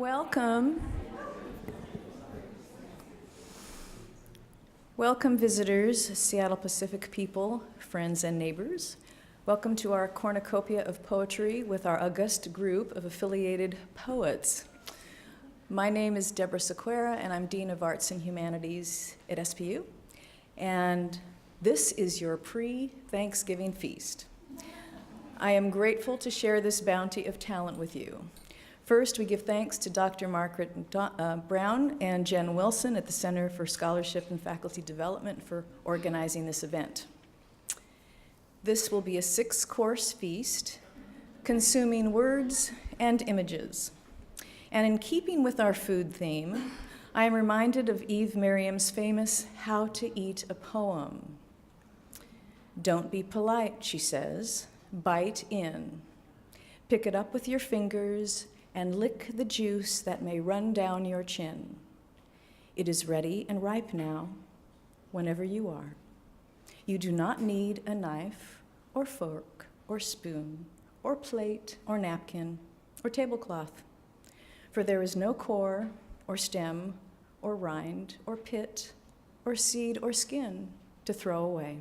Welcome. Welcome, visitors, Seattle Pacific people, friends, and neighbors. Welcome to our cornucopia of poetry with our august group of affiliated poets. My name is Deborah Sequeira, and I'm Dean of Arts and Humanities at SPU. And this is your pre-Thanksgiving feast. I am grateful to share this bounty of talent with you. First, we give thanks to Dr. Margaret Brown and Jen Wilson at the Center for Scholarship and Faculty Development for organizing this event. This will be a 6-course feast, consuming words and images. And in keeping with our food theme, I am reminded of Eve Merriam's famous How to Eat a Poem. Don't be polite, she says, bite in. Pick it up with your fingers and lick the juice that may run down your chin. It is ready and ripe now, whenever you are. You do not need a knife or fork or spoon or plate or napkin or tablecloth, for there is no core or stem or rind or pit or seed or skin to throw away.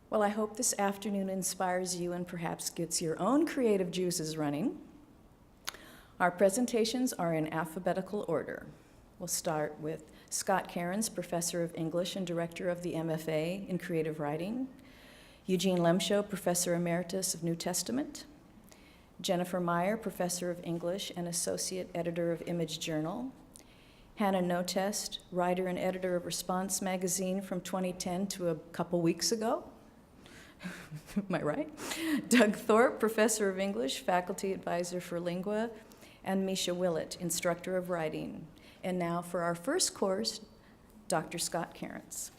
Well, I hope this afternoon inspires you and perhaps gets your own creative juices running. Our presentations are in alphabetical order. We'll start with Scott Cairns, Professor of English and Director of the MFA in Creative Writing, Eugene Lemcio, Professor Emeritus of New Testament, Jennifer Maier, Professor of English and Associate Editor of Image Journal, Hannah Notest, writer and editor of Response magazine from 2010 to a couple weeks ago. Am I right? Doug Thorpe, Professor of English, Faculty Advisor for Lingua, and Mischa Willett, Instructor of Writing. And now for our first course, Dr. Scott Cairns.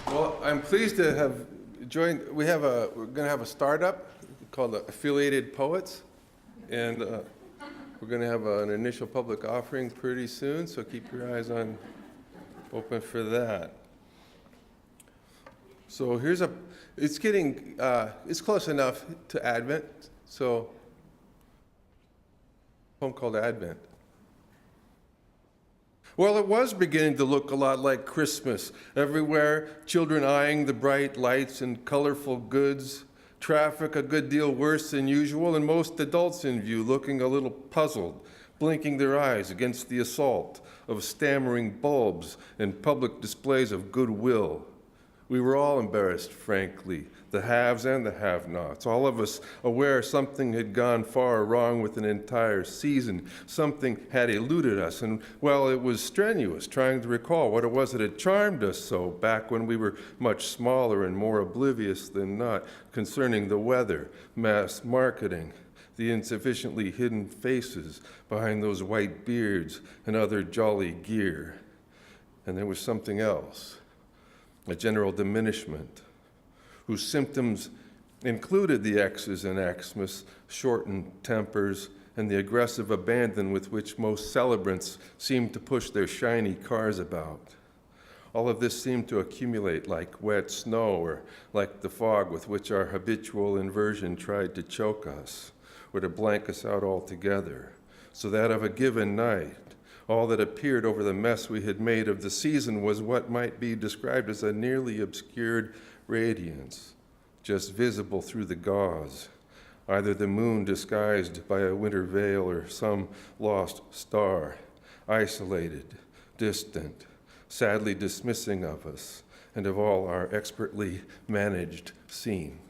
Well, I'm pleased to have joined. We're going to have a startup called Affiliated Poets, and we're going to have an initial public offering pretty soon, so keep your eyes open for that. So it's close enough to Advent, so a poem called Advent. Well, it was beginning to look a lot like Christmas. Everywhere, children eyeing the bright lights and colorful goods, traffic a good deal worse than usual, and most adults in view looking a little puzzled, blinking their eyes against the assault of stammering bulbs and public displays of goodwill. We were all embarrassed, frankly, the haves and the have-nots, all of us aware something had gone far wrong with an entire season. Something had eluded us, and, well, it was strenuous trying to recall what it was that had charmed us so back when we were much smaller and more oblivious than not concerning the weather, mass marketing, the insufficiently hidden faces behind those white beards and other jolly gear. And there was something else, a general diminishment, whose symptoms included the X's and Xmas, shortened tempers, and the aggressive abandon with which most celebrants seemed to push their shiny cars about. All of this seemed to accumulate like wet snow or like the fog with which our habitual inversion tried to choke us, or to blank us out altogether, so that of a given night, all that appeared over the mess we had made of the season was what might be described as a nearly obscured radiance, just visible through the gauze, either the moon disguised by a winter veil or some lost star, isolated, distant, sadly dismissing of us and of all our expertly managed scene.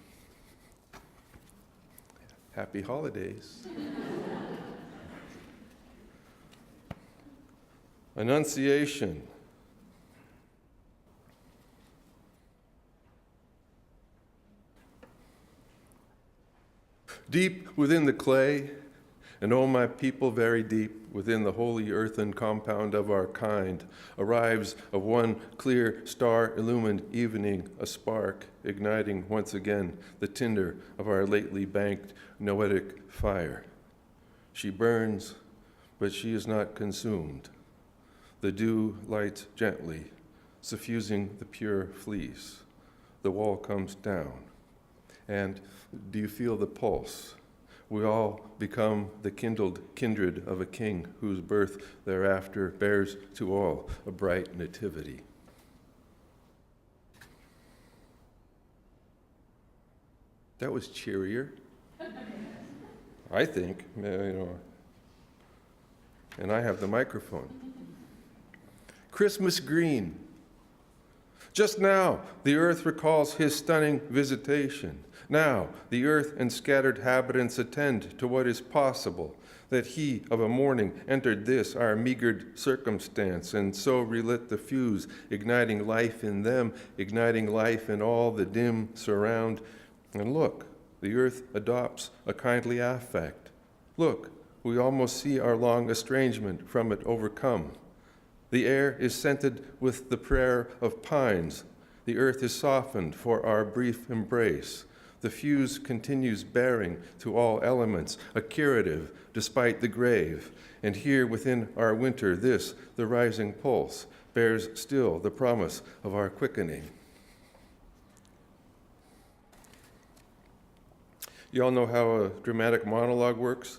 Happy holidays. Annunciation. Deep within the clay, and oh my people, very deep within the holy earthen compound of our kind, arrives of one clear star-illumined evening a spark, igniting once again the tinder of our lately banked noetic fire. She burns, but she is not consumed. The dew lights gently, suffusing the pure fleece. The wall comes down, And do you feel the pulse? We all become the kindled kindred of a king whose birth thereafter bears to all a bright nativity. That was cheerier, I think, and I have the microphone. Christmas green. Just now, the earth recalls his stunning visitation. Now, the earth and scattered habitants attend to what is possible, that he of a morning entered this, our meagered circumstance, and so relit the fuse, igniting life in them, igniting life in all the dim surround. And look, the earth adopts a kindly affect. Look, we almost see our long estrangement from it overcome. The air is scented with the prayer of pines. The earth is softened for our brief embrace. The fuse continues bearing to all elements a curative despite the grave. And here within our winter, this, the rising pulse, bears still the promise of our quickening. You all know how a dramatic monologue works?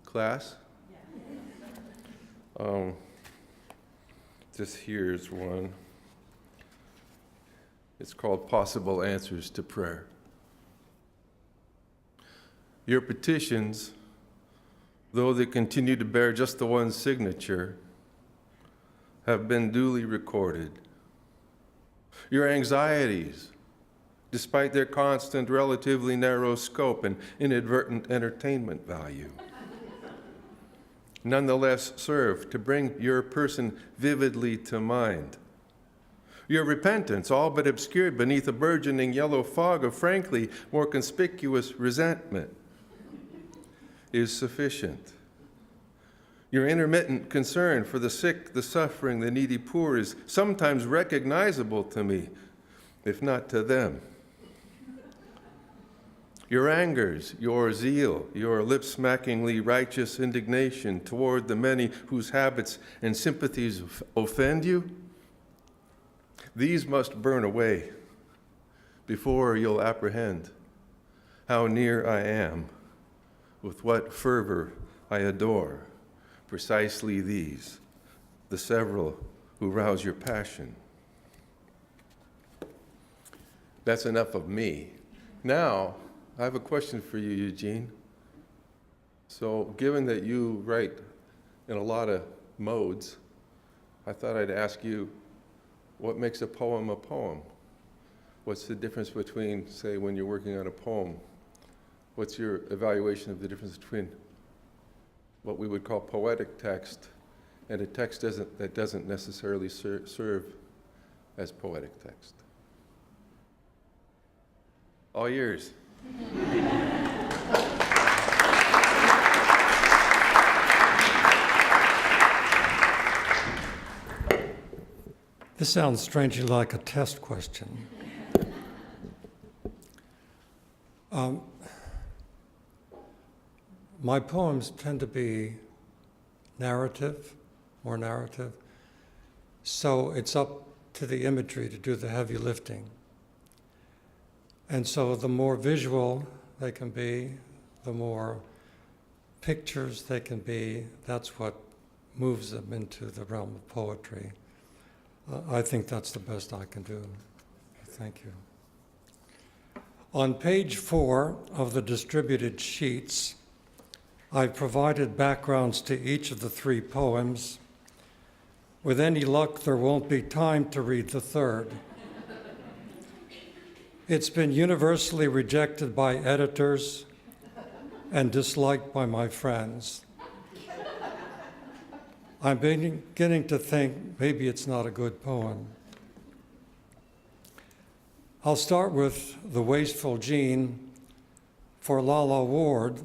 Class? Just here's one. It's called Possible Answers to Prayer. Your petitions, though they continue to bear just the one signature, have been duly recorded. Your anxieties, despite their constant, relatively narrow scope and inadvertent entertainment value, nonetheless serve to bring your person vividly to mind. Your repentance, all but obscured beneath a burgeoning yellow fog of frankly more conspicuous resentment, is sufficient. Your intermittent concern for the sick, the suffering, the needy poor is sometimes recognizable to me, if not to them. Your angers, your zeal, your lip-smackingly righteous indignation toward the many whose habits and sympathies offend you, these must burn away before you'll apprehend how near I am, with what fervor I adore precisely these, the several who rouse your passion. That's enough of me. Now, I have a question for you, Eugene. So, given that you write in a lot of modes, I thought I'd ask you, what makes a poem a poem? What's the difference between, say, when you're working on a poem? What's your evaluation of the difference between what we would call poetic text and a text that doesn't necessarily serve as poetic text? All yours. This sounds strangely like a test question. My poems tend to be more narrative, so it's up to the imagery to do the heavy lifting. And so the more visual they can be, the more pictures they can be, that's what moves them into the realm of poetry. I think that's the best I can do. Thank you. On page 4 of the distributed sheets, I've provided backgrounds to each of the 3 poems. With any luck, there won't be time to read the third. It's been universally rejected by editors and disliked by my friends. I'm beginning to think maybe it's not a good poem. I'll start with The Wasteful Gene for Lala Ward,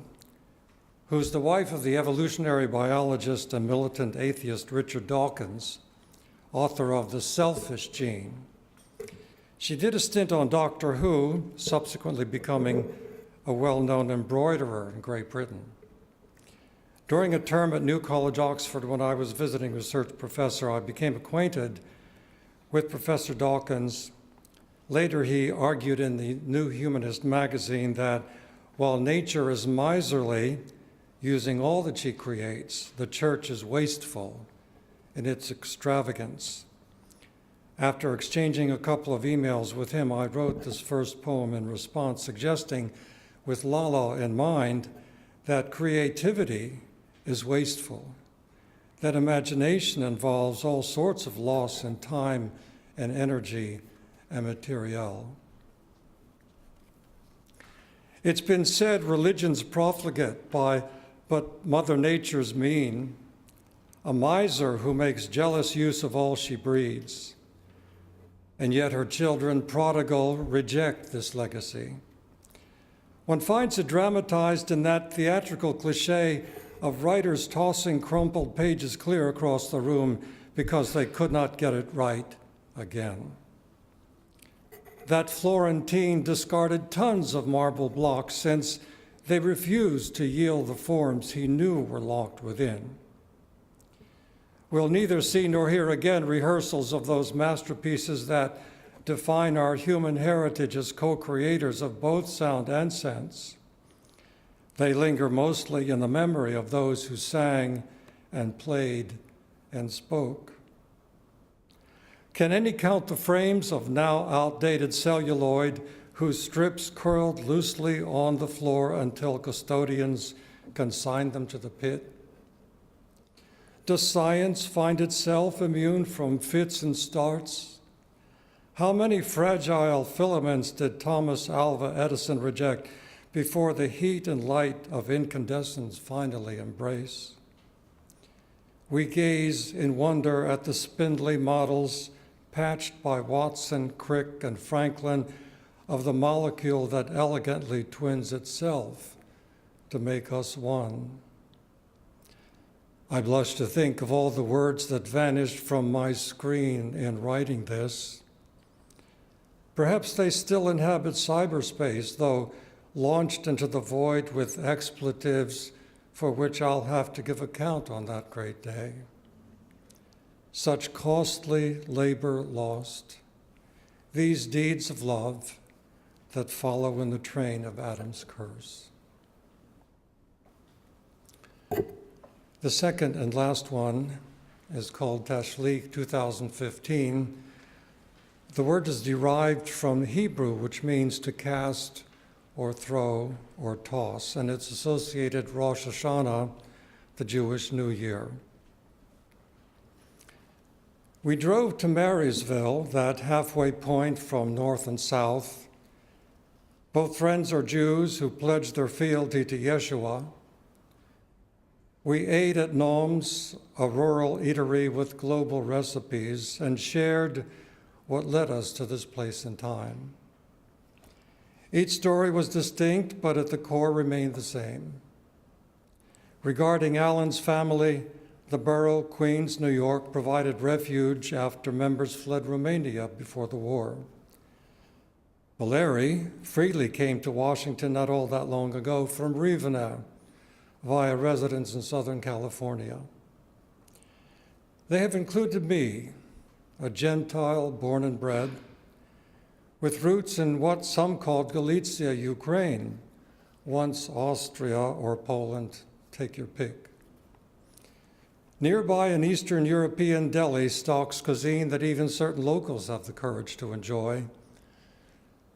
who's the wife of the evolutionary biologist and militant atheist Richard Dawkins, author of The Selfish Gene. She did a stint on Doctor Who, subsequently becoming a well-known embroiderer in Great Britain. During a term at New College, Oxford, when I was visiting research professor, I became acquainted with Professor Dawkins' Later, he argued in the New Humanist magazine that while nature is miserly, using all that she creates, the church is wasteful in its extravagance. After exchanging a couple of emails with him, I wrote this first poem in response, suggesting, with Lala in mind, that creativity is wasteful, that imagination involves all sorts of loss in time and energy and material. It's been said religion's profligate but Mother Nature's mean, a miser who makes jealous use of all she breeds. And yet her children, prodigal, reject this legacy. One finds it dramatized in that theatrical cliche of writers tossing crumpled pages clear across the room because they could not get it right again. That Florentine discarded tons of marble blocks since they refused to yield the forms he knew were locked within. We'll neither see nor hear again rehearsals of those masterpieces that define our human heritage as co-creators of both sound and sense. They linger mostly in the memory of those who sang and played and spoke. Can any count the frames of now outdated celluloid whose strips curled loosely on the floor until custodians consigned them to the pit? Does science find itself immune from fits and starts? How many fragile filaments did Thomas Alva Edison reject before the heat and light of incandescence finally embrace? We gaze in wonder at the spindly models patched by Watson, Crick, and Franklin of the molecule that elegantly twins itself to make us one. I blush to think of all the words that vanished from my screen in writing this. Perhaps they still inhabit cyberspace, though launched into the void with expletives for which I'll have to give account on that great day. Such costly labor lost, these deeds of love that follow in the train of Adam's curse. The second and last one is called Tashlich 2015. The word is derived from Hebrew, which means to cast or throw or toss, and it's associated Rosh Hashanah, the Jewish New Year. We drove to Marysville, that halfway point from north and south. Both friends are Jews who pledged their fealty to Yeshua. We ate at Noam's, a rural eatery with global recipes, and shared what led us to this place and time. Each story was distinct, but at the core remained the same. Regarding Alan's family, the borough, Queens, New York, provided refuge after members fled Romania before the war. Valeri freely came to Washington not all that long ago from Rivana via residence in Southern California. They have included me, a Gentile born and bred, with roots in what some called Galicia, Ukraine, once Austria or Poland, take your pick. Nearby, an Eastern European deli stocks cuisine that even certain locals have the courage to enjoy.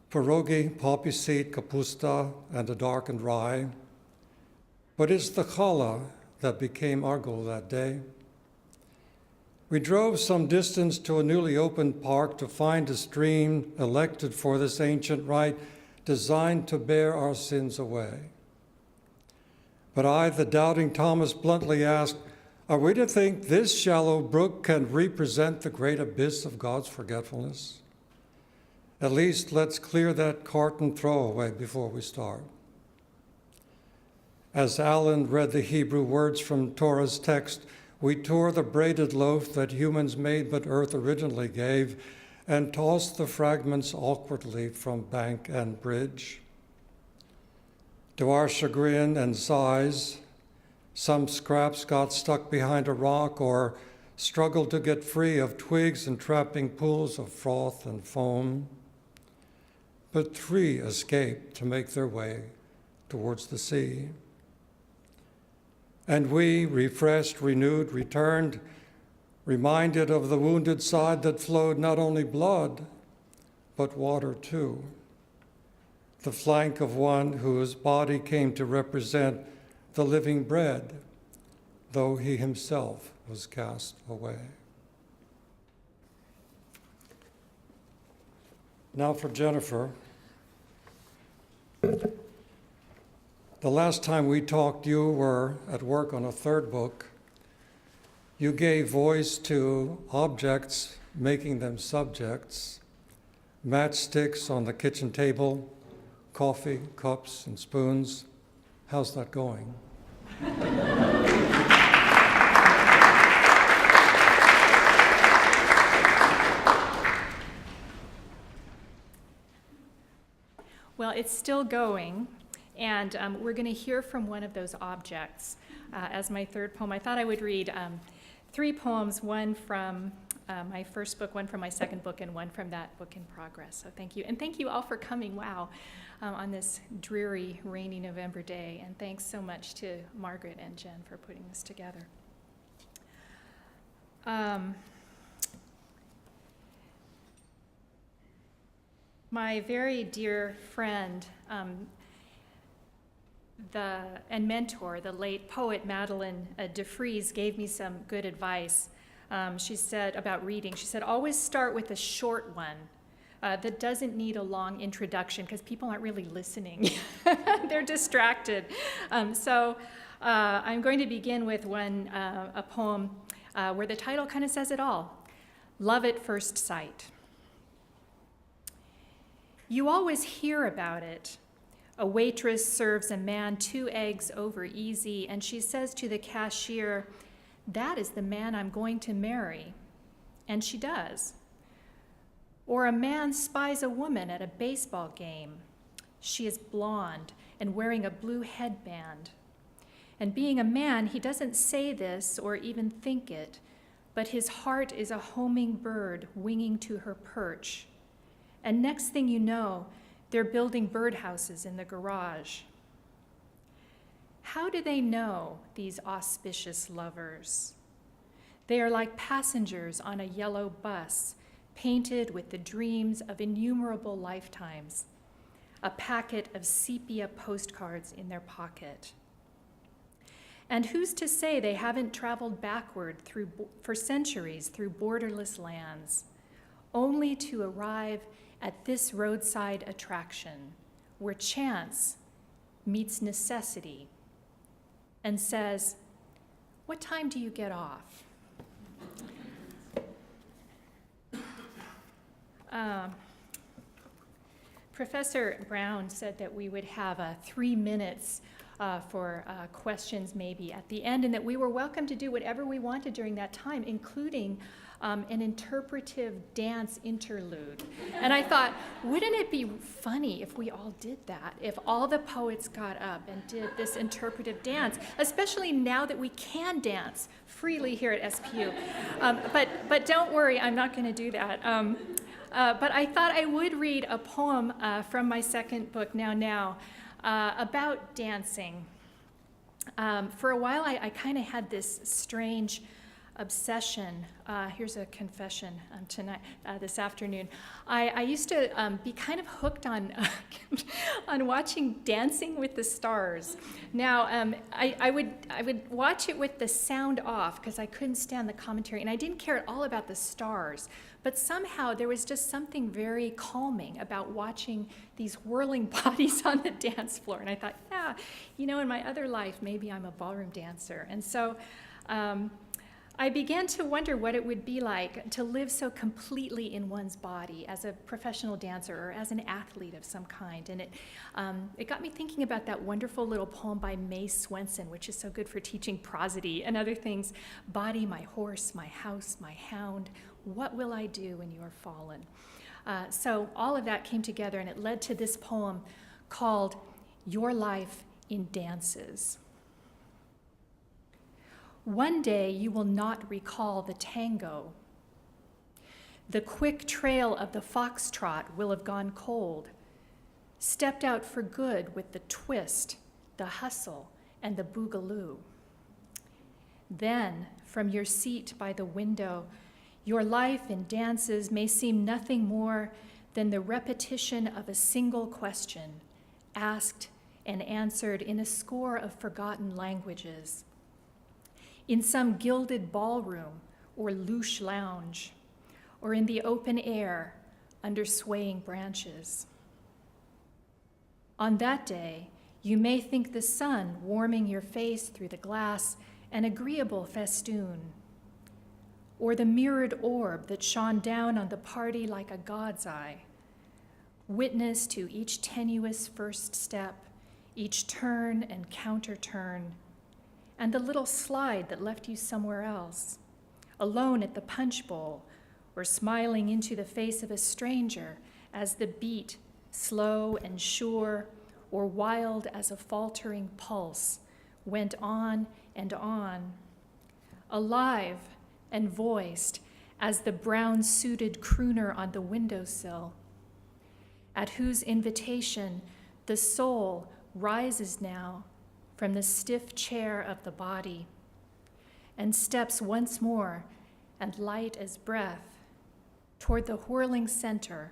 Pierogi, poppy seed, kapusta, and a darkened rye. But it's the challah that became our goal that day. We drove some distance to a newly opened park to find a stream elected for this ancient rite designed to bear our sins away. But I, the doubting Thomas, bluntly asked, are we to think this shallow brook can represent the great abyss of God's forgetfulness? At least let's clear that cart and throw away before we start. As Alan read the Hebrew words from Torah's text, we tore the braided loaf that humans made but earth originally gave and tossed the fragments awkwardly from bank and bridge. To our chagrin and sighs, some scraps got stuck behind a rock or struggled to get free of twigs and trapping pools of froth and foam. but 3 escaped to make their way towards the sea. And we, refreshed, renewed, returned, reminded of the wounded side that flowed not only blood, but water too. The flank of one whose body came to represent the living bread, though he himself was cast away. Now for Jennifer. The last time we talked, you were at work on a 3rd book. You gave voice to objects, making them subjects, matchsticks on the kitchen table, coffee, cups, and spoons. How's that going? Well, it's still going, and we're going to hear from one of those objects as my 3rd poem. I thought I would read 3 poems, one from my first book, one from my second book, and one from that book in progress. So thank you. And thank you all for coming, wow, on this dreary, rainy November day. And thanks so much to Margaret and Jen for putting this together. My very dear friend and mentor, the late poet Madeline DeFries, gave me some good advice. She said about reading, she said, always start with a short one that doesn't need a long introduction because people aren't really listening. They're distracted. So I'm going to begin with a poem where the title kind of says it all, Love at First Sight. You always hear about it. A waitress serves a man 2 eggs over easy, and she says to the cashier, that is the man I'm going to marry. And she does. Or a man spies a woman at a baseball game. She is blonde and wearing a blue headband. And being a man, he doesn't say this or even think it, but his heart is a homing bird winging to her perch. And next thing you know, they're building birdhouses in the garage. How do they know, these auspicious lovers? They are like passengers on a yellow bus, painted with the dreams of innumerable lifetimes, a packet of sepia postcards in their pocket. And who's to say they haven't traveled backward for centuries through borderless lands, only to arrive at this roadside attraction where chance meets necessity and says, what time do you get off? Professor Brown said that we would have 3 minutes for questions maybe at the end, and that we were welcome to do whatever we wanted during that time, including an interpretive dance interlude. And I thought, wouldn't it be funny if we all did that, if all the poets got up and did this interpretive dance, especially now that we can dance freely here at SPU. But don't worry, I'm not going to do that. But I thought I would read a poem from my second book, Now, about dancing. For a while, I kind of had this strange obsession. Here's a confession tonight, this afternoon. I used to be kind of hooked on on watching Dancing with the Stars. Now, I would watch it with the sound off because I couldn't stand the commentary, and I didn't care at all about the stars. But somehow there was just something very calming about watching these whirling bodies on the dance floor. And I thought, yeah, in my other life, maybe I'm a ballroom dancer. And so I began to wonder what it would be like to live so completely in one's body as a professional dancer or as an athlete of some kind. And it got me thinking about that wonderful little poem by May Swenson, which is so good for teaching prosody and other things. Body, my horse, my house, my hound, what will I do when you are fallen? So all of that came together, and it led to this poem called Your Life in Dances. One day you will not recall the tango. The quick trail of the foxtrot will have gone cold, stepped out for good with the twist, the hustle, and the boogaloo. Then, from your seat by the window, your life in dances may seem nothing more than the repetition of a single question, asked and answered in a score of forgotten languages. In some gilded ballroom or louche lounge, or in the open air under swaying branches. On that day, you may think the sun warming your face through the glass an agreeable festoon, or the mirrored orb that shone down on the party like a god's eye, witness to each tenuous first step, each turn and counter-turn, and the little slide that left you somewhere else, alone at the punch bowl, or smiling into the face of a stranger as the beat, slow and sure, or wild as a faltering pulse, went on and on, alive and voiced as the brown-suited crooner on the windowsill, at whose invitation the soul rises now from the stiff chair of the body and steps once more and light as breath toward the whirling center,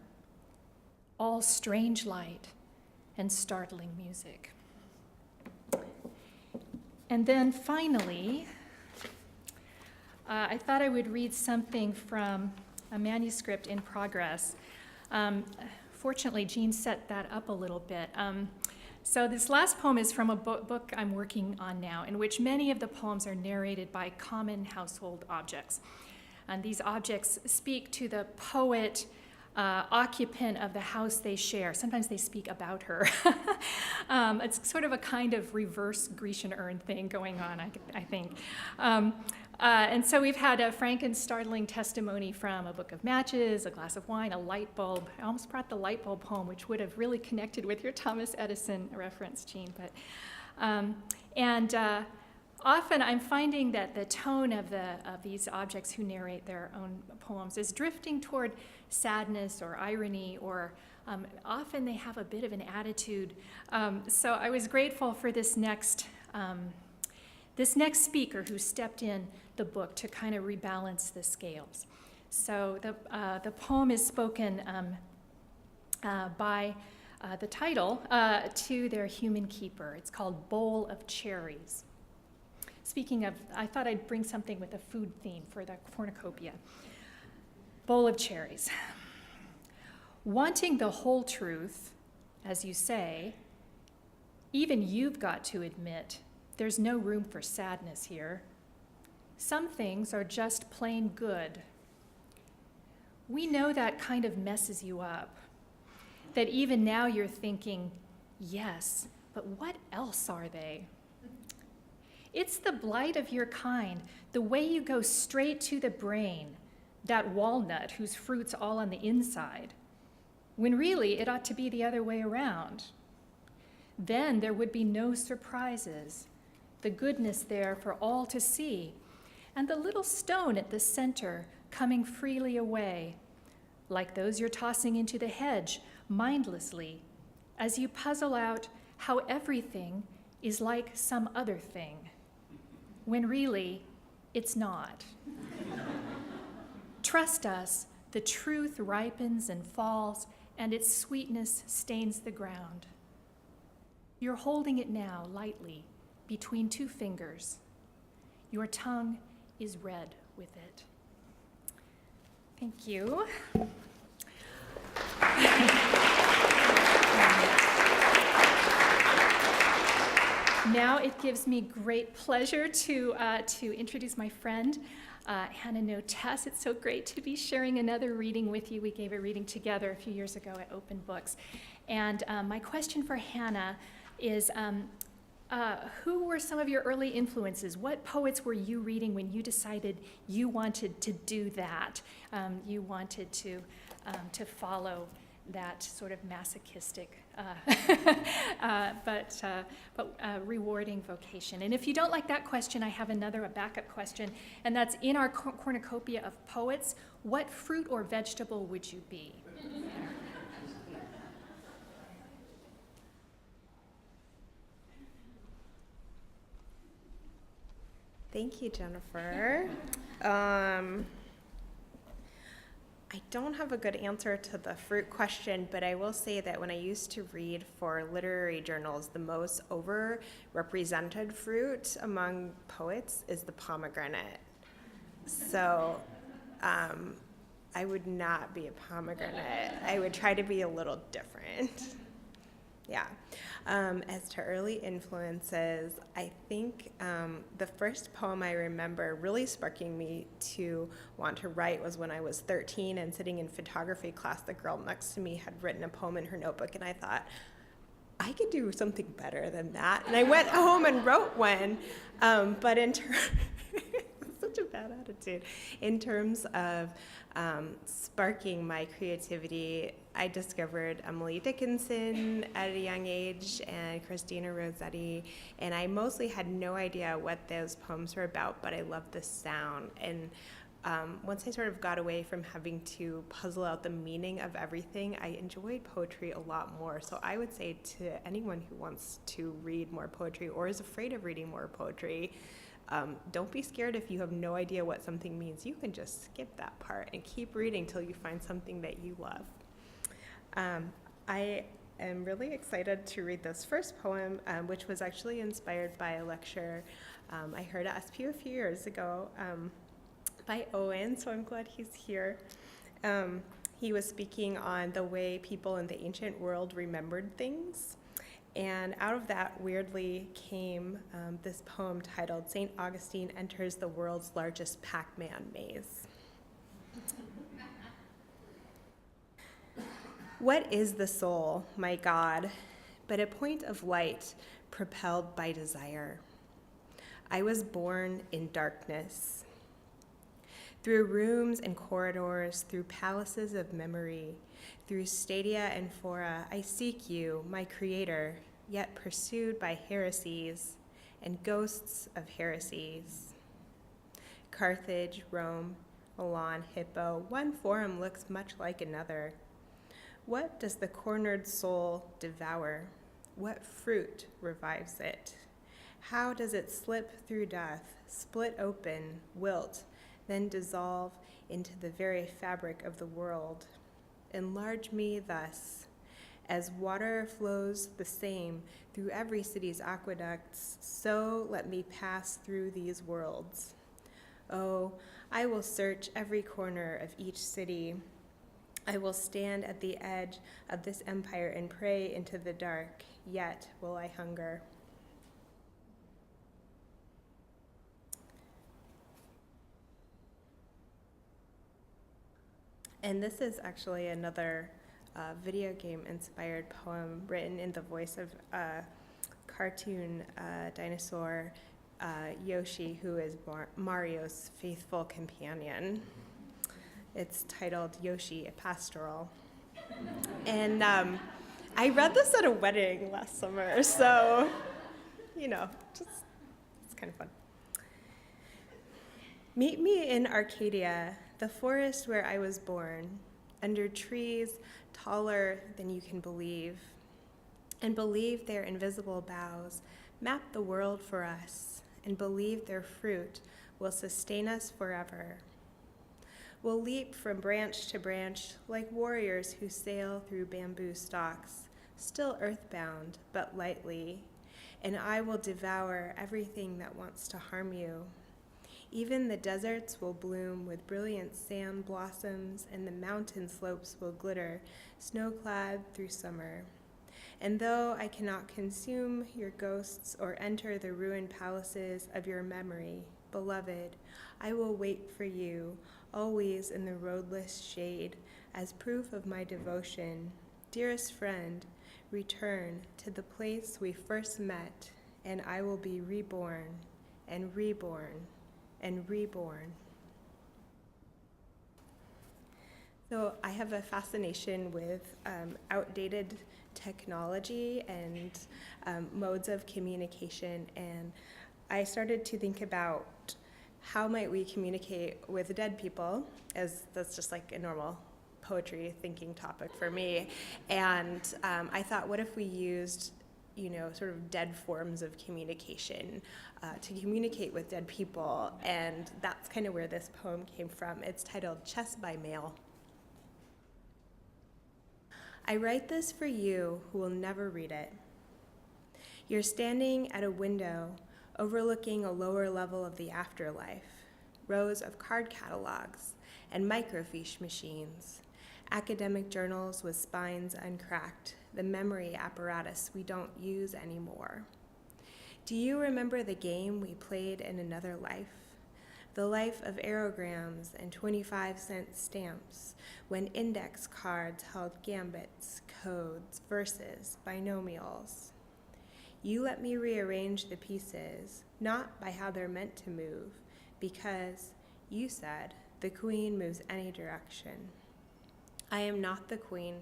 all strange light and startling music. And then finally, I thought I would read something from a manuscript in progress. Fortunately, Jean set that up a little bit. So this last poem is from a book I'm working on now, in which many of the poems are narrated by common household objects. And these objects speak to the poet, occupant of the house they share. Sometimes they speak about her. It's sort of a kind of reverse Grecian urn thing going on, I think. And so we've had a frank and startling testimony from a book of matches, a glass of wine, a light bulb. I almost brought the light bulb poem, which would have really connected with your Thomas Edison reference, Jean. Often I'm finding that the tone of these objects who narrate their own poems is drifting toward sadness or irony, or often they have a bit of an attitude. So I was grateful for this next speaker who stepped in the book to kind of rebalance the scales. So the poem is spoken by the title to their human keeper. It's called Bowl of Cherries. Speaking of, I thought I'd bring something with a food theme for the cornucopia. Bowl of cherries. Wanting the whole truth, as you say, even you've got to admit there's no room for sadness here. Some things are just plain good. We know that kind of messes you up, that even now you're thinking, yes, but what else are they? It's the blight of your kind, the way you go straight to the brain, that walnut whose fruit's all on the inside, when really it ought to be the other way around. Then there would be no surprises, the goodness there for all to see, and the little stone at the center coming freely away, like those you're tossing into the hedge mindlessly, as you puzzle out how everything is like some other thing, when really it's not. Trust us, the truth ripens and falls, and its sweetness stains the ground. You're holding it now lightly between two fingers. Your tongue is red with it. Thank you. Now it gives me great pleasure to introduce my friend, Hannah Notes. It's so great to be sharing another reading with you. We gave a reading together a few years ago at Open Books. And my question for Hannah is, who were some of your early influences? What poets were you reading when you decided you wanted to do that? You wanted to follow that sort of masochistic but rewarding vocation. And if you don't like that question, I have a backup question, and that's in our cornucopia of poets, what fruit or vegetable would you be? Thank you, Jennifer. I don't have a good answer to the fruit question, but I will say that when I used to read for literary journals, the most overrepresented fruit among poets is the pomegranate. So I would not be a pomegranate. I would try to be a little different. Yeah. As to early influences, I think the first poem I remember really sparking me to want to write was when I was 13 and sitting in photography class. The girl next to me had written a poem in her notebook, and I thought, I could do something better than that. And I went home and wrote one. But in terms, such a bad attitude. In terms of sparking my creativity, I discovered Emily Dickinson at a young age and Christina Rossetti, and I mostly had no idea what those poems were about, but I loved the sound. And once I sort of got away from having to puzzle out the meaning of everything, I enjoyed poetry a lot more. So I would say to anyone who wants to read more poetry or is afraid of reading more poetry, don't be scared if you have no idea what something means. You can just skip that part and keep reading till you find something that you love. I am really excited to read this first poem, which was actually inspired by a lecture I heard at SPU a few years ago by Owen, so I'm glad he's here. He was speaking on the way people in the ancient world remembered things. And out of that weirdly came this poem titled St. Augustine Enters the World's Largest Pac-Man Maze. What is the soul, my God, but a point of light propelled by desire? I was born in darkness. Through rooms and corridors, through palaces of memory, through stadia and fora, I seek you, my creator, yet pursued by heresies and ghosts of heresies. Carthage, Rome, Milan, Hippo, one forum looks much like another. What does the cornered soul devour? What fruit revives it? How does it slip through death, split open, wilt, then dissolve into the very fabric of the world? Enlarge me thus, as water flows the same through every city's aqueducts, so let me pass through these worlds. Oh, I will search every corner of each city. I will stand at the edge of this empire and pray into the dark, yet will I hunger. And this is actually another video game-inspired poem written in the voice of cartoon dinosaur Yoshi, who is Mario's faithful companion. It's titled Yoshi, a Pastoral. And I read this at a wedding last summer, so, it's kind of fun. Meet me in Arcadia, the forest where I was born, under trees taller than you can believe, and believe their invisible boughs map the world for us, and believe their fruit will sustain us forever. We'll leap from branch to branch like warriors who sail through bamboo stalks, still earthbound, but lightly, and I will devour everything that wants to harm you. Even the deserts will bloom with brilliant sand blossoms, and the mountain slopes will glitter, snow-clad through summer. And though I cannot consume your ghosts or enter the ruined palaces of your memory, beloved, I will wait for you, always in the roadless shade, as proof of my devotion. Dearest friend, return to the place we first met, and I will be reborn and reborn and reborn. So I have a fascination with outdated technology and modes of communication, and I started to think about how might we communicate with dead people, as that's just like a normal poetry thinking topic for me. And I thought, what if we used sort of dead forms of communication, to communicate with dead people. And that's kind of where this poem came from. It's titled Chess by Mail. I write this for you who will never read it. You're standing at a window overlooking a lower level of the afterlife, rows of card catalogs and microfiche machines, academic journals with spines uncracked, the memory apparatus we don't use anymore. Do you remember the game we played in another life? The life of aerograms and 25-cent stamps, when index cards held gambits, codes, verses, binomials. You let me rearrange the pieces, not by how they're meant to move, because you said the queen moves any direction. I am not the queen.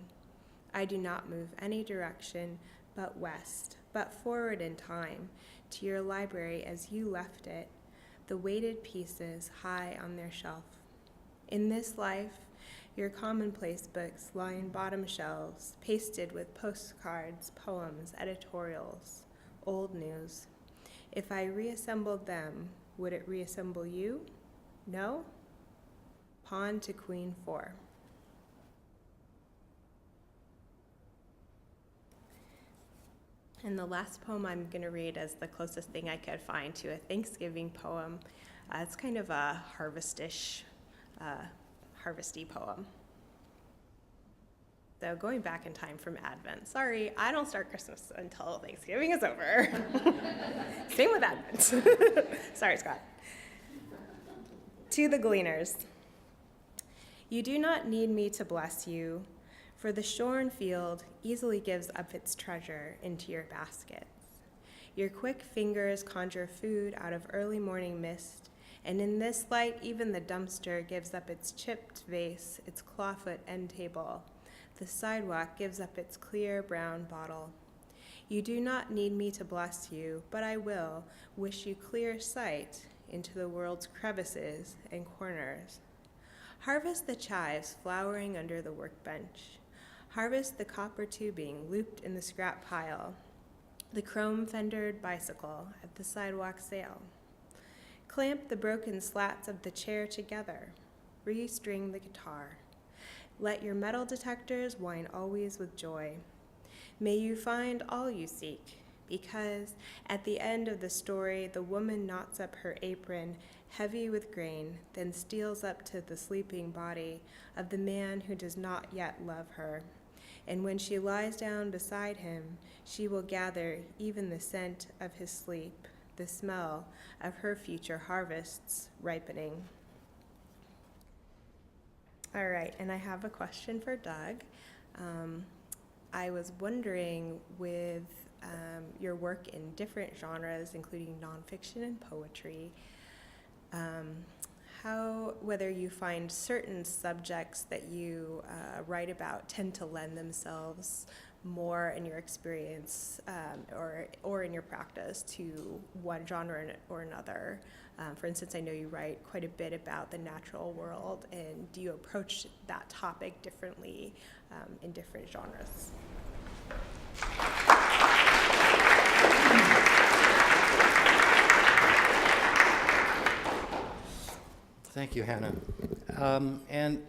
I do not move any direction but west, but forward in time to your library as you left it, the weighted pieces high on their shelf. In this life, your commonplace books lie in bottom shelves, pasted with postcards, poems, editorials, old news. If I reassembled them, would it reassemble you? No? Pawn to Queen 4. And the last poem I'm going to read is the closest thing I could find to a Thanksgiving poem. It's kind of a harvesty poem. So going back in time from Advent. Sorry, I don't start Christmas until Thanksgiving is over. Same with Advent. Sorry, Scott. To the Gleaners. You do not need me to bless you, for the shorn field easily gives up its treasure into your baskets. Your quick fingers conjure food out of early morning mist, and in this light even the dumpster gives up its chipped vase, its clawfoot end table. The sidewalk gives up its clear brown bottle. You do not need me to bless you, but I will wish you clear sight into the world's crevices and corners. Harvest the chives flowering under the workbench. Harvest the copper tubing looped in the scrap pile, the chrome-fendered bicycle at the sidewalk sale. Clamp the broken slats of the chair together. Restring the guitar. Let your metal detectors whine always with joy. May you find all you seek, because at the end of the story, the woman knots up her apron, heavy with grain, then steals up to the sleeping body of the man who does not yet love her. And when she lies down beside him, she will gather even the scent of his sleep, the smell of her future harvests ripening. All right, and I have a question for Doug. I was wondering, with your work in different genres, including nonfiction and poetry, whether you find certain subjects that you write about tend to lend themselves more in your experience or in your practice to one genre or another. For instance, I know you write quite a bit about the natural world, and do you approach that topic differently in different genres? Thank you, Hannah. And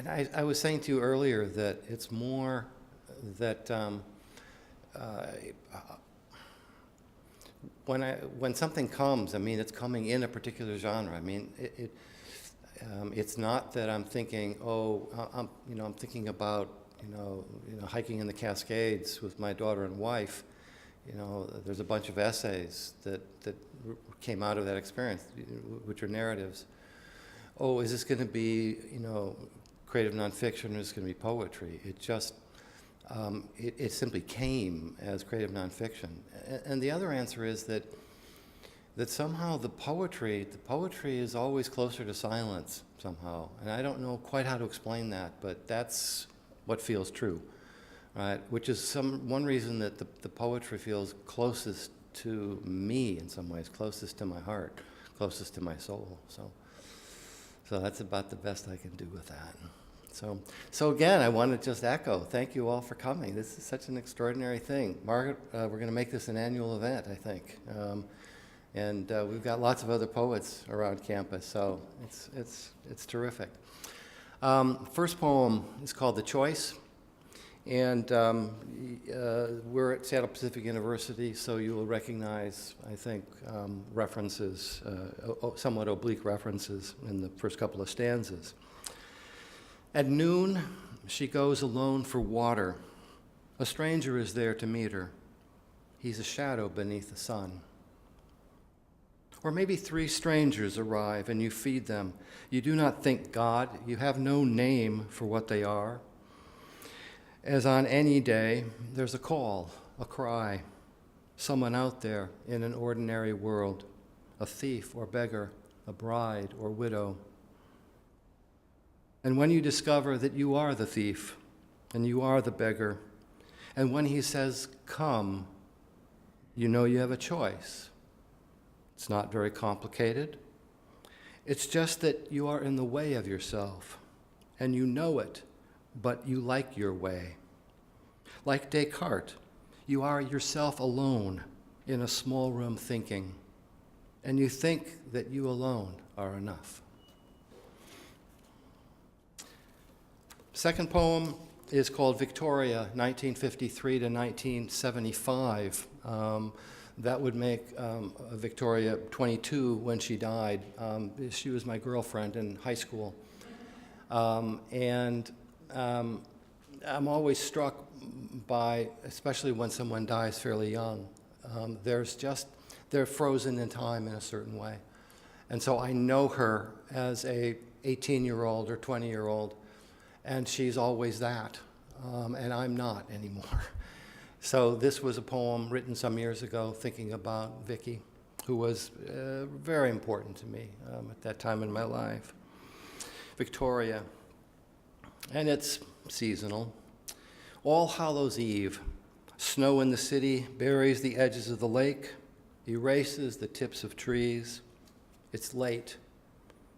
I was saying to you earlier that it's more that when something comes, I mean, it's coming in a particular genre. I mean, it's not that I'm thinking, I'm thinking about hiking in the Cascades with my daughter and wife. There's a bunch of essays that came out of that experience, which are narratives. Oh, is this going to be, creative nonfiction, or is this going to be poetry? It just, it simply came as creative nonfiction. And the other answer is that somehow the poetry is always closer to silence somehow. And I don't know quite how to explain that, but that's what feels true. Right, which is one reason that the poetry feels closest to me in some ways, closest to my heart, closest to my soul. So that's about the best I can do with that. So again, I want to just echo, thank you all for coming. This is such an extraordinary thing. Margaret, we're going to make this an annual event, I think. And we've got lots of other poets around campus, so it's terrific. First poem is called The Choice. And we're at Seattle Pacific University, so you will recognize, I think, references, somewhat oblique references in the first couple of stanzas. At noon, she goes alone for water. A stranger is there to meet her. He's a shadow beneath the sun. Or maybe 3 strangers arrive and you feed them. You do not think God. You have no name for what they are. As on any day, there's a call, a cry, someone out there in an ordinary world, a thief or beggar, a bride or widow. And when you discover that you are the thief and you are the beggar, and when he says, come, you know you have a choice. It's not very complicated. It's just that you are in the way of yourself, and you know it, but you like your way. Like Descartes, you are yourself alone in a small room thinking, and you think that you alone are enough. Second poem is called Victoria, 1953 to 1975. That would make Victoria 22 when she died. She was my girlfriend in high school. And I'm always struck by, especially when someone dies fairly young, they're frozen in time in a certain way. And so I know her as a 18-year-old or 20-year-old, and she's always that, and I'm not anymore. So this was a poem written some years ago thinking about Vicky, who was very important to me at that time in my life. Victoria, and it's seasonal. All Hallows Eve, snow in the city buries the edges of the lake, erases the tips of trees. It's late.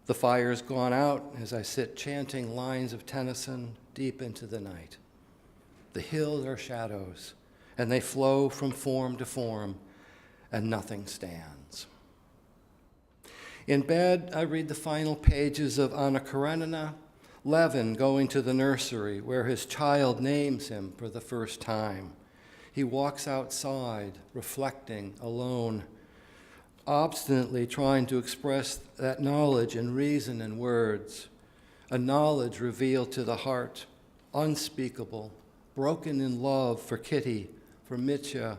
The fire's gone out as I sit chanting lines of Tennyson deep into the night. The hills are shadows, and they flow from form to form, and nothing stands. In bed, I read the final pages of Anna Karenina, Levin going to the nursery where his child names him for the first time. He walks outside, reflecting, alone, obstinately trying to express that knowledge in reason and words, a knowledge revealed to the heart, unspeakable, broken in love for Kitty, for Mischa,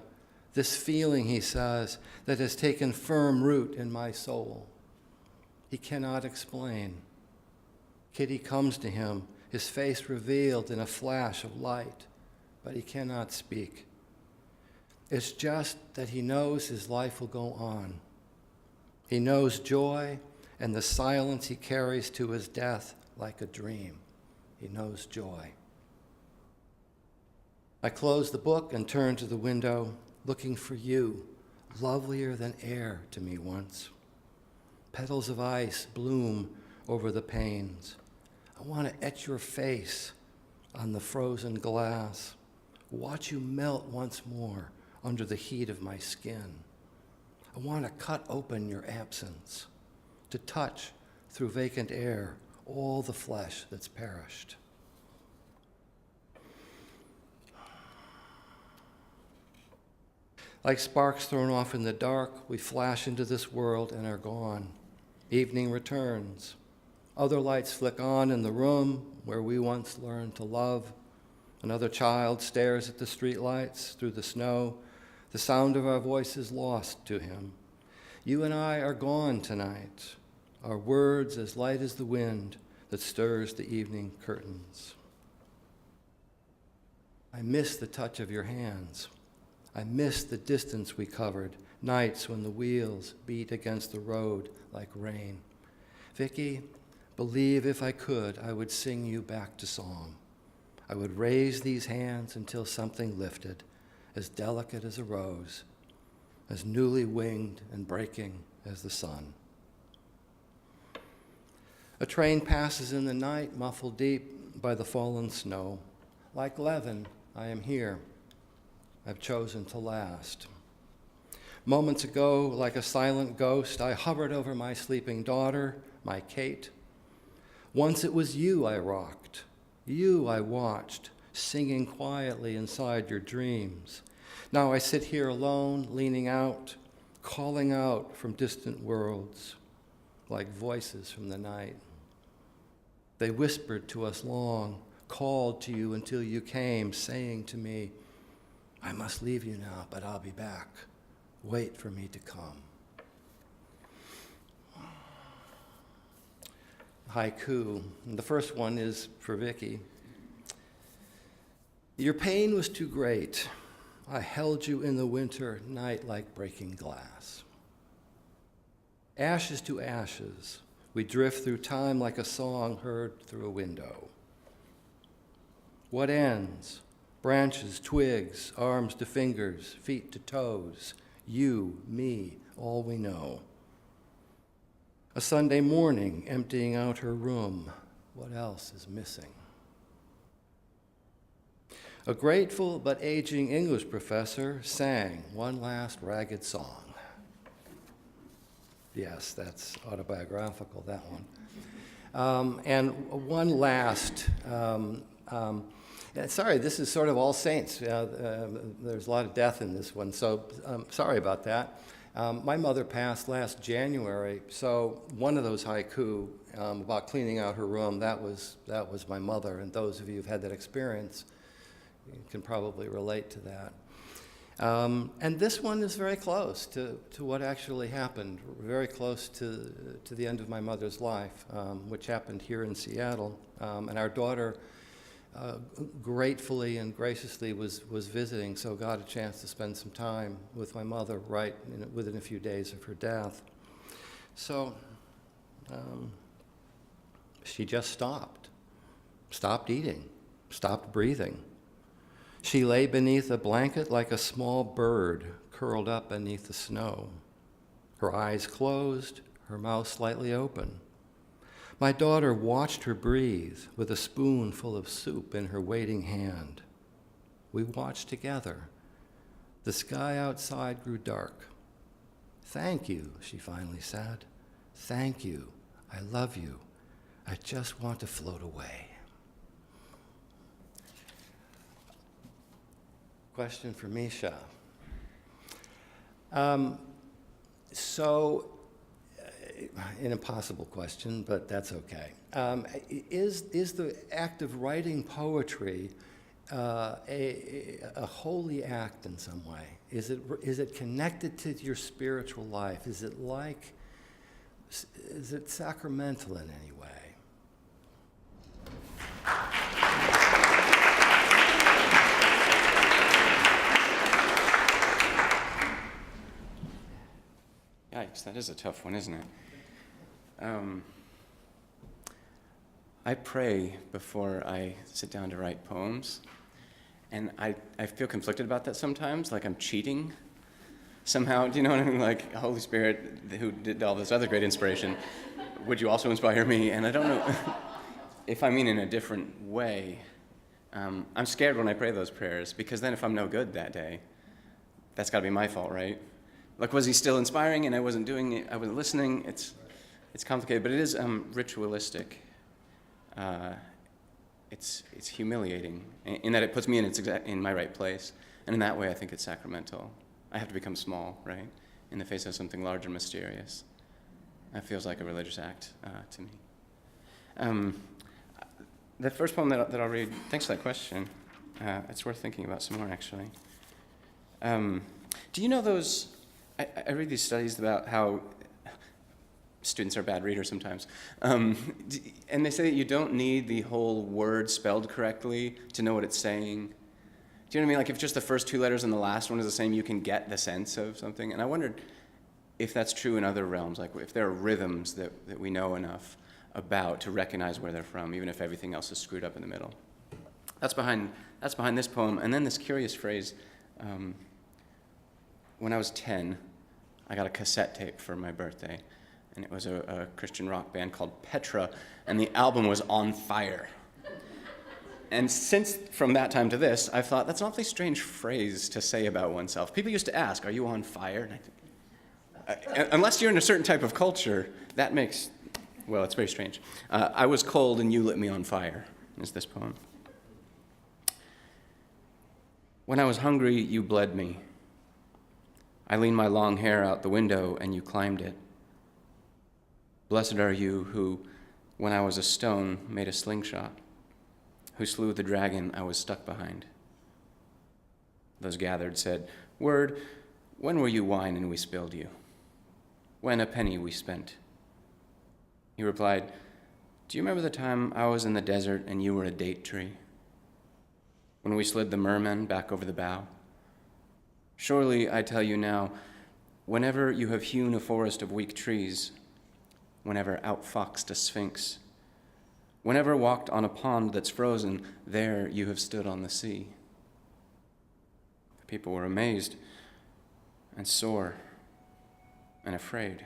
this feeling, he says, that has taken firm root in my soul. He cannot explain. Kitty comes to him, his face revealed in a flash of light, but he cannot speak. It's just that he knows his life will go on. He knows joy and the silence he carries to his death like a dream. He knows joy. I close the book and turn to the window, looking for you, lovelier than air to me once. Petals of ice bloom over the panes. I want to etch your face on the frozen glass, watch you melt once more under the heat of my skin. I want to cut open your absence, to touch through vacant air all the flesh that's perished. Like sparks thrown off in the dark, we flash into this world and are gone. Evening returns. Other lights flick on in the room where we once learned to love. Another child stares at the street lights through the snow. The sound of our voices lost to him. You and I are gone tonight, our words as light as the wind that stirs the evening curtains. I miss the touch of your hands. I miss the distance we covered, nights when the wheels beat against the road like rain. Vicky, believe if I could, I would sing you back to song. I would raise these hands until something lifted, as delicate as a rose, as newly winged and breaking as the sun. A train passes in the night, muffled deep by the fallen snow. Like Levin, I am here. I've chosen to last. Moments ago, like a silent ghost, I hovered over my sleeping daughter, my Kate. Once it was you I rocked, you I watched, singing quietly inside your dreams. Now I sit here alone, leaning out, calling out from distant worlds, like voices from the night. They whispered to us long, called to you until you came, saying to me, I must leave you now, but I'll be back. Wait for me to come. Haiku. The first one is for Vicky. Your pain was too great. I held you in the winter night like breaking glass. Ashes to ashes, we drift through time like a song heard through a window. What ends? Branches, twigs, arms to fingers, feet to toes, you, me, all we know. A Sunday morning, emptying out her room, what else is missing? A grateful but aging English professor sang one last ragged song. Yes, that's autobiographical, that one. And one last, sorry, this is sort of All Saints. There's a lot of death in this one, so sorry about that. My mother passed last January, so one of those haiku about cleaning out her room, that was my mother, and those of you who've had that experience, you can probably relate to that. And this one is very close to what actually happened, very close to the end of my mother's life, which happened here in Seattle. And our daughter gratefully and graciously was visiting, so got a chance to spend some time with my mother within a few days of her death. So she just stopped eating, stopped breathing. She lay beneath a blanket like a small bird curled up beneath the snow. Her eyes closed, her mouth slightly open. My daughter watched her breathe with a spoonful of soup in her waiting hand. We watched together. The sky outside grew dark. Thank you, she finally said. Thank you. I love you. I just want to float away. Question for Mischa. An impossible question, but that's okay. Is the act of writing poetry a holy act in some way? Is it connected to your spiritual life? Is it sacramental in any way? Yikes, that is a tough one, isn't it? I pray before I sit down to write poems, and I feel conflicted about that sometimes, like I'm cheating somehow. Do you know what I mean? Like, Holy Spirit, who did all this other great inspiration, would you also inspire me? And I don't know if I mean in a different way. I'm scared when I pray those prayers, because then if I'm no good that day, that's got to be my fault, right? Like, was he still inspiring and I wasn't doing it, I wasn't listening? It's complicated, but it is ritualistic. It's humiliating in that it puts me in my right place, and in that way I think it's sacramental. I have to become small, right, in the face of something large and mysterious. That feels like a religious act to me. That first poem that I'll read, thanks for that question. It's worth thinking about some more, actually. Do you know those... I read these studies about how students are bad readers sometimes. And they say that you don't need the whole word spelled correctly to know what it's saying. Do you know what I mean? Like, if just the first two letters and the last one is the same, you can get the sense of something. And I wondered if that's true in other realms, like if there are rhythms that we know enough about to recognize where they're from, even if everything else is screwed up in the middle. That's behind this poem. And then this curious phrase, when I was 10, I got a cassette tape for my birthday, and it was a Christian rock band called Petra, and the album was On Fire. And since from that time to this, I've thought that's an awfully strange phrase to say about oneself. People used to ask, "Are you on fire?" And I think, unless you're in a certain type of culture, that makes, well, it's very strange. I was cold and you lit me on fire, is this poem. When I was hungry, you bled me. I leaned my long hair out the window and you climbed it. Blessed are you who, when I was a stone, made a slingshot, who slew the dragon I was stuck behind. Those gathered said, "Word, when were you wine and we spilled you? When a penny we spent?" He replied, "Do you remember the time I was in the desert and you were a date tree? When we slid the merman back over the bow? Surely, I tell you now, whenever you have hewn a forest of weak trees, whenever outfoxed a sphinx, whenever walked on a pond that's frozen, there you have stood on the sea." The people were amazed and sore and afraid.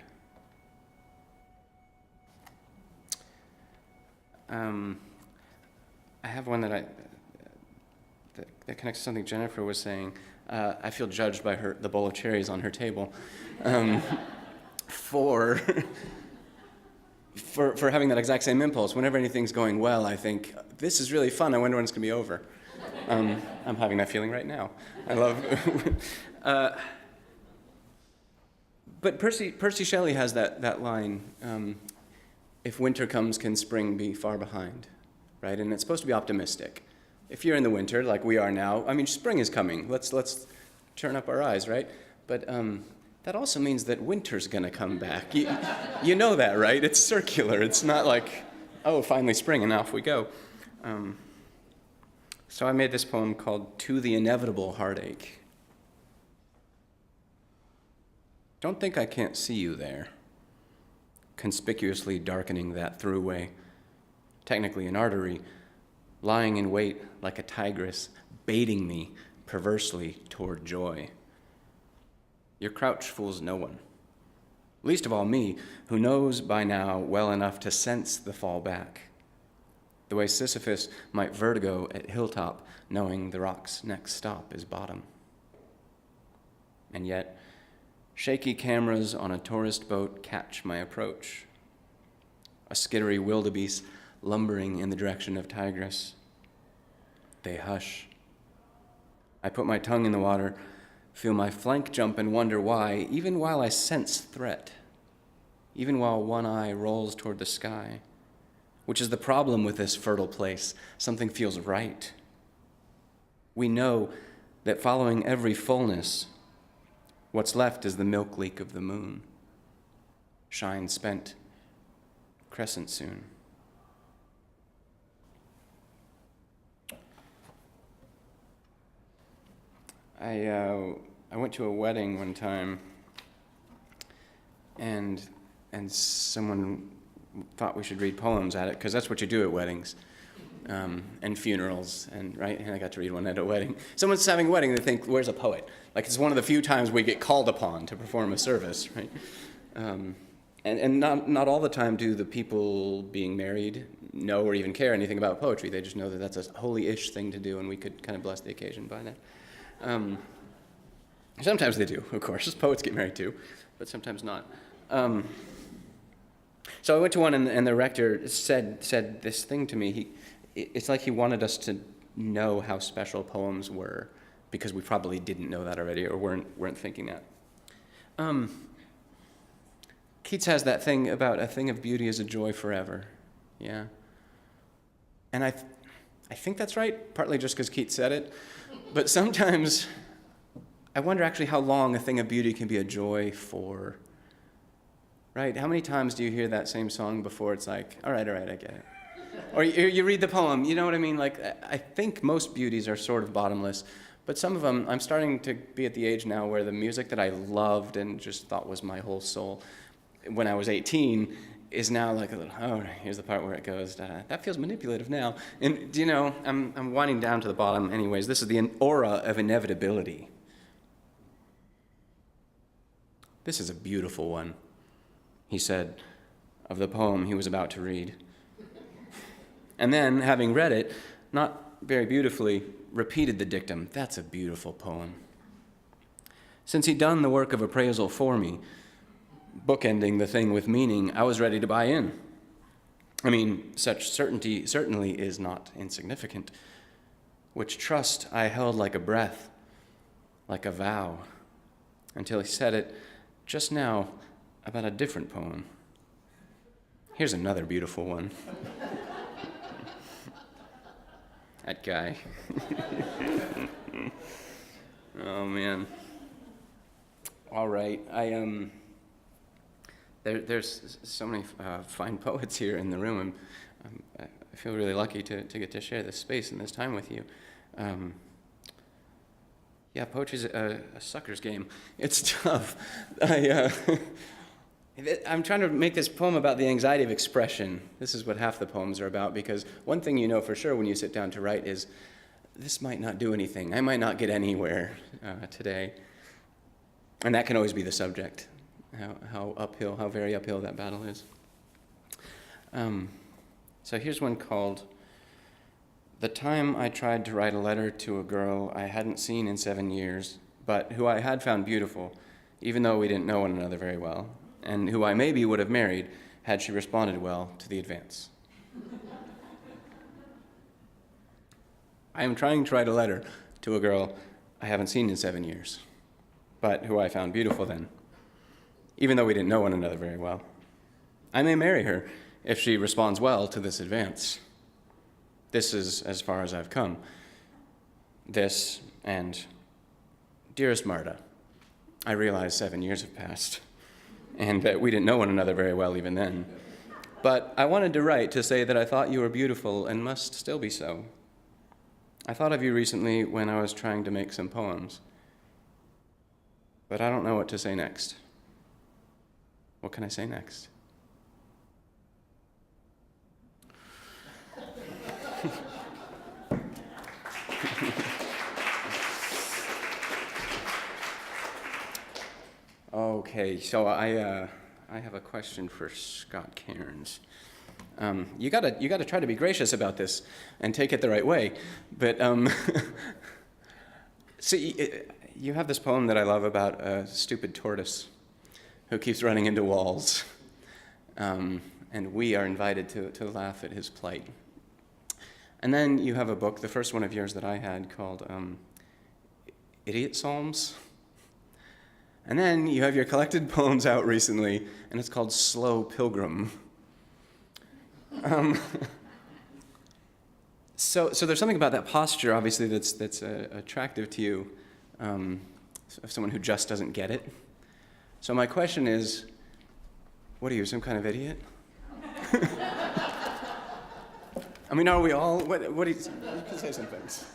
I have one that connects to something Jennifer was saying. I feel judged by the bowl of cherries on her table for having that exact same impulse. Whenever anything's going well, I think, this is really fun. I wonder when it's going to be over. I'm having that feeling right now. I love... but Percy Shelley has that line, if winter comes, can spring be far behind, right? And it's supposed to be optimistic. If you're in the winter, like we are now, I mean, spring is coming. Let's turn up our eyes, right? But that also means that winter's going to come back. You know that, right? It's circular. It's not like, oh, finally spring, and off we go. So I made this poem called "To the Inevitable Heartache." Don't think I can't see you there, conspicuously darkening that throughway, technically an artery, lying in wait like a tigress, baiting me perversely toward joy. Your crouch fools no one, least of all me, who knows by now well enough to sense the fall back, the way Sisyphus might vertigo at hilltop, knowing the rock's next stop is bottom. And yet, shaky cameras on a tourist boat catch my approach, a skittery wildebeest lumbering in the direction of Tigris. They hush. I put my tongue in the water, feel my flank jump and wonder why, even while I sense threat, even while one eye rolls toward the sky, which is the problem with this fertile place. Something feels right. We know that following every fullness, what's left is the milk leak of the moon. Shine spent, crescent soon. I went to a wedding one time, and someone thought we should read poems at it, because that's what you do at weddings, and funerals, and right. And I got to read one at a wedding. Someone's having a wedding, they think, "Where's a poet?" Like it's one of the few times we get called upon to perform a service, right? And not all the time do the people being married know or even care anything about poetry. They just know that that's a holy-ish thing to do, and we could kind of bless the occasion by that. Sometimes they do, of course. Poets get married too, but sometimes not. So I went to one, and the rector said this thing to me. It's like he wanted us to know how special poems were, because we probably didn't know that already or weren't thinking that. Keats has that thing about a thing of beauty is a joy forever, yeah. And I think that's right, partly just because Keats said it, but sometimes I wonder actually how long a thing of beauty can be a joy for, right? How many times do you hear that same song before it's like, all right, I get it. Or you read the poem, you know what I mean? Like, I think most beauties are sort of bottomless, but some of them, I'm starting to be at the age now where the music that I loved and just thought was my whole soul when I was 18 is now like a little, oh, here's the part where it goes, that feels manipulative now. And, you know, I'm winding down to the bottom anyways. This is the aura of inevitability. This is a beautiful one, he said, of the poem he was about to read. And then, having read it, not very beautifully, repeated the dictum, "That's a beautiful poem." Since he'd done the work of appraisal for me, bookending the thing with meaning, I was ready to buy in. I mean, such certainty certainly is not insignificant, which trust I held like a breath, like a vow, until he said it just now about a different poem. Here's another beautiful one. That guy. Oh, man. All right. There's so many fine poets here in the room. I feel really lucky to get to share this space and this time with you. Yeah, poetry's a sucker's game. It's tough. I'm trying to make this poem about the anxiety of expression. This is what half the poems are about, because one thing you know for sure when you sit down to write is, this might not do anything. I might not get anywhere today. And that can always be the subject, how very uphill that battle is. So here's one called, "The Time I Tried to Write a Letter to a Girl I Hadn't Seen in 7 years, but who I had found beautiful, even though we didn't know one another very well, and who I maybe would have married had she responded well to the advance. I am trying to write a letter to a girl I haven't seen in 7 years, but who I found beautiful then, even though we didn't know one another very well. I may marry her if she responds well to this advance. This is as far as I've come. This and, dearest Marta, I realize 7 years have passed, and that we didn't know one another very well even then. But I wanted to write to say that I thought you were beautiful and must still be so. I thought of you recently when I was trying to make some poems, but I don't know what to say next. What can I say next?" Okay, so I have a question for Scott Cairns. You gotta try to be gracious about this and take it the right way. But see, you have this poem that I love about a stupid tortoise who keeps running into walls, and we are invited to laugh at his plight. And then you have a book, the first one of yours that I had, called Idiot Psalms. And then you have your collected poems out recently, and it's called Slow Pilgrim. So there's something about that posture, obviously, that's attractive to you, of someone who just doesn't get it. So my question is, what are you, some kind of idiot? I mean, are we all? What do you can say some things.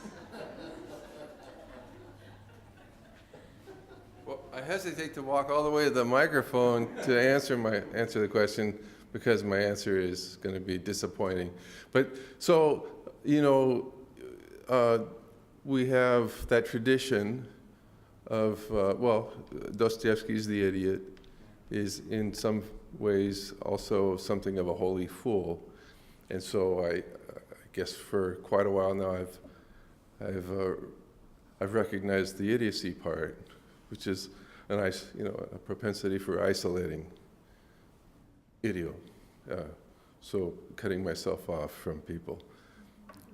Well, I hesitate to walk all the way to the microphone to answer the question, because my answer is going to be disappointing. But so, we have that tradition of, Dostoevsky's The Idiot is in some ways also something of a holy fool. And so I guess for quite a while now I've recognized the idiocy part, which is a propensity for isolating, so cutting myself off from people.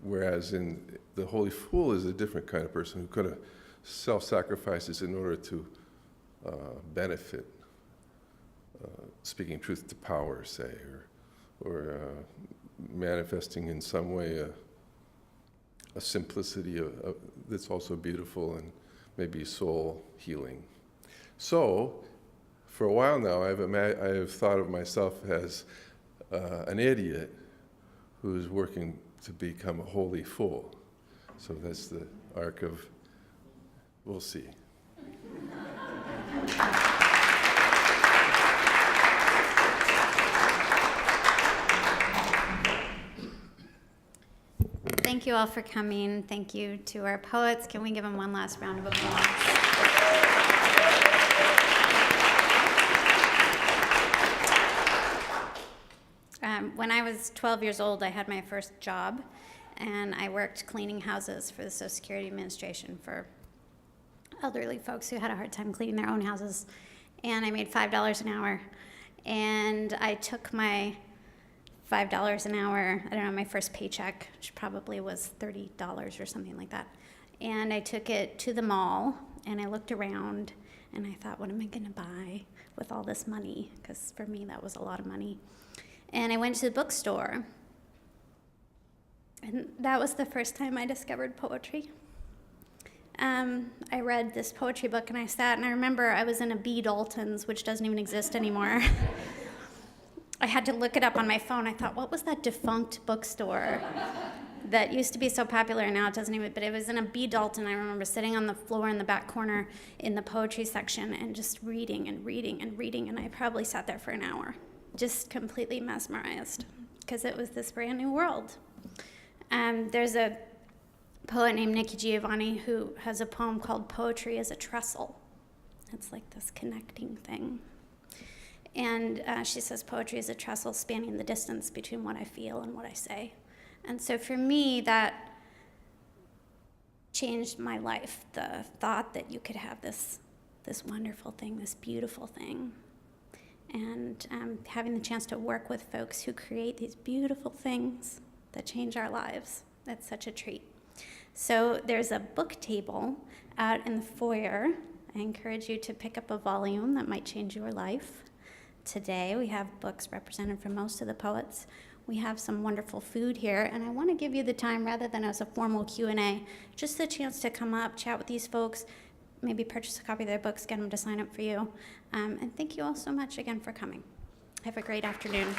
Whereas in the holy fool is a different kind of person who kind of self-sacrifices in order to benefit, speaking truth to power, say, or manifesting in some way a simplicity that's also beautiful and maybe soul healing. So, for a while now, I have thought of myself as an idiot who's working to become a holy fool. So that's the arc of, we'll see. Thank you all for coming. Thank you to our poets. Can we give them one last round of applause? When I was 12 years old, I had my first job, and I worked cleaning houses for the Social Security Administration for elderly folks who had a hard time cleaning their own houses. And I made $5 an hour. And I took my $5 an hour, I don't know, my first paycheck, which probably was $30 or something like that. And I took it to the mall, and I looked around, and I thought, what am I going to buy with all this money? Because for me, that was a lot of money. And I went to the bookstore, and that was the first time I discovered poetry. I read this poetry book, and I sat, and I remember I was in a B. Dalton's, which doesn't even exist anymore. I had to look it up on my phone. I thought, what was that defunct bookstore that used to be so popular, and now it doesn't even, but it was in a B. Dalton. I remember sitting on the floor in the back corner in the poetry section and just reading and reading and reading, and I probably sat there for an hour, just completely mesmerized, because it was this brand new world. There's a poet named Nikki Giovanni who has a poem called Poetry as a Trestle. It's like this connecting thing. And she says, poetry is a trestle spanning the distance between what I feel and what I say. And so for me, that changed my life, the thought that you could have this wonderful thing, this beautiful thing. And having the chance to work with folks who create these beautiful things that change our lives, that's such a treat. So there's a book table out in the foyer. I encourage you to pick up a volume that might change your life. Today we have books represented from most of the poets. We have some wonderful food here, and I want to give you the time, rather than as a formal Q&A, just the chance to come up, chat with these folks, maybe purchase a copy of their books, get them to sign up for you. And thank you all so much again for coming. Have a great afternoon.